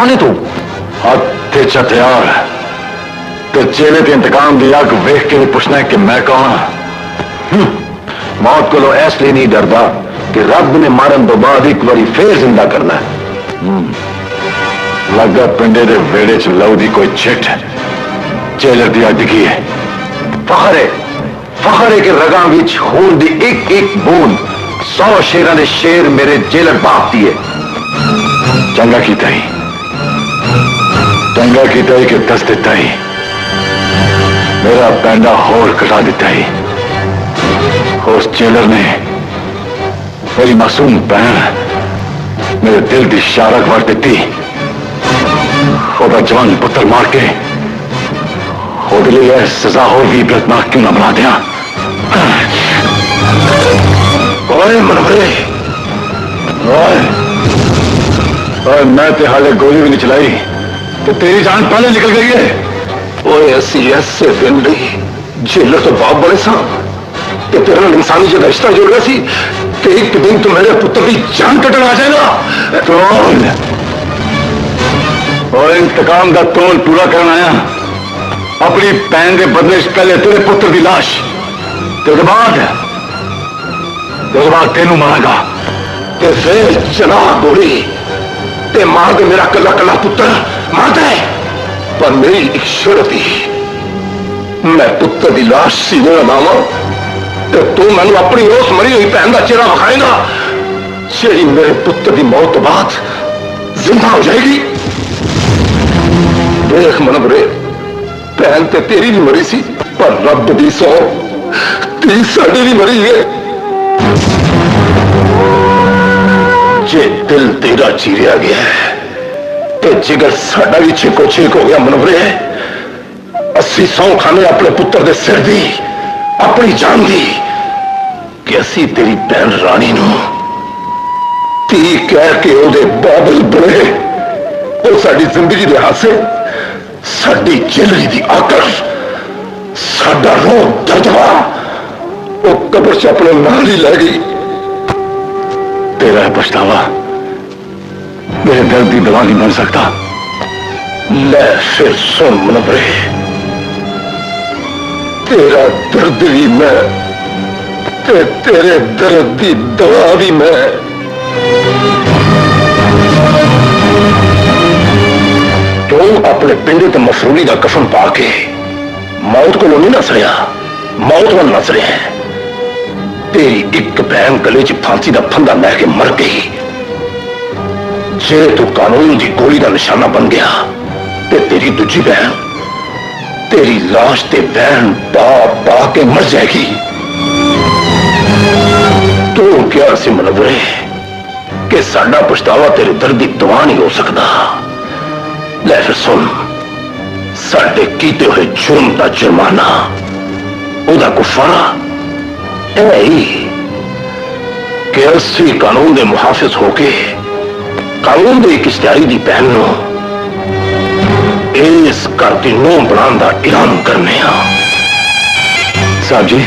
कौन है तू? हत्थे हथियार तो चेले के इंतकाम की अग वेख के भी पूछना है कि मैं कौन? मौत को लो इसलिए नहीं डरदा कि रब ने मारन तो बाद एक बारी फिर जिंदा करना है। लगा पिंडे दे वेड़े च लहू दी कोई छिट चेलर दी अड्ड की है। फखर है कि रगां विच खून दी एक एक बूंद 100 शेरां दे शेर मेरे जेलर बाप दी है। चंगा कीता ही कि दस दिता ही मेरा पैंडा होर कटा दिता ही। उस जेलर ने मेरी मासूम बहन मेरे दिल की शारक वट दी। जवान पुत्र मार के ਉਹਦੇ ਲਈ ਇਹ ਸਜ਼ਾ ਹੋਰ ਵੀ ਇਬਰਤਨਾਕ ਕਿਉਂ ਨਾ ਬਣਾ ਦਿਆਂ। ਓਏ ਮਨਵਰੇ ਓਏ ਮੈਂ ਤੇ ਹਾਲੇ ਗੋਲੀ ਵੀ ਨਹੀਂ ਚਲਾਈ ਤੇ ਤੇਰੀ ਜਾਨ ਪਹਿਲੇ ਨਿਕਲ ਗਈ ਹੈ। ਓਏ ਅਸੀਂ ਐਸੇ ਦਿਨ ਲਈ ਜੇਲਰ ਤੋਂ ਬਾਪ ਬਣੇ ਸਾਂ ਤੇ ਤੇਰੇ ਨਾਲ ਇਨਸਾਨੀ ਜਿਹੜਾ ਰਿਸ਼ਤਾ ਜੁੜ ਗਿਆ ਸੀ ਕਿ ਇੱਕ ਦਿਨ ਤੂੰ ਮੇਰੇ ਪੁੱਤਰ ਦੀ ਜਾਨ ਕੱਢਣ ਆ ਜਾਏਗਾ। ਕੌਣ और इंतकाम का तोल पूरा करना आया अपनी भैन के बदले पहले तेरे पुत्र की लाश तेरे बाद तेनू मारागा ते फिर चला गोली ते मार दे मेरा कला कला पुत्र मार दे। पर मेरी एक शर्त ही मैं पुत्र की लाश सीने लावा ते तू मैनू अपनी उस मरी हुई भैन का चेहरा विखाएगा जी मेरे पुत्र की मौत तो बाद जिंदा हो जाएगी। देख मनवरे भैन ते तेरी भी मरी सी पर रब दी सौ ती साडी भी मरी है। जे दिल तेरा चीरिया गया है ते जिगर साडा भी छेको छेक हो गया मनवरे। असी सौ खाने अपने पुत्र दे सिर दी अपनी जान दी कि असी तेरी भैन रानी नू ती कह के ओदे बादल बने और साडी जिंदगी दे हासे साडी जेलरी दी आकर साडा रोह दर्दवा वो कब्र से अपने नाल ही लै गई। तेरा पछतावा मेरे दर्द की दवा नहीं बन सकता। ले फिर सुन मनवरे तेरा दर्द भी मैं ते तेरे दर्द की दवा भी मैं। तू अपने पिंड ते मफरूली का कफन पा के मौत को नहीं नस रहा मौत वाल नस रहा है। तेरी एक बहन गले च फांसी का फंदा लै के मर गई। जे तू कानून की गोली का निशाना बन गया ते तेरी दूजी बहन तेरी लाश ते बहन पा पा के मर जाएगी। तू क्या सी मनवरे कि साडा पछतावा तेरे दर्द की दवा नहीं हो सकता। ले फिर सुन साडे कीते हुए जुर्म का जुर्माना उदा कुफारा ही कि असी कानून के मुहाफिज होके कानून की एक इश्तिहारी की बहन नू इस घर की नूंह बनाने का ऐलान करने साहब जी।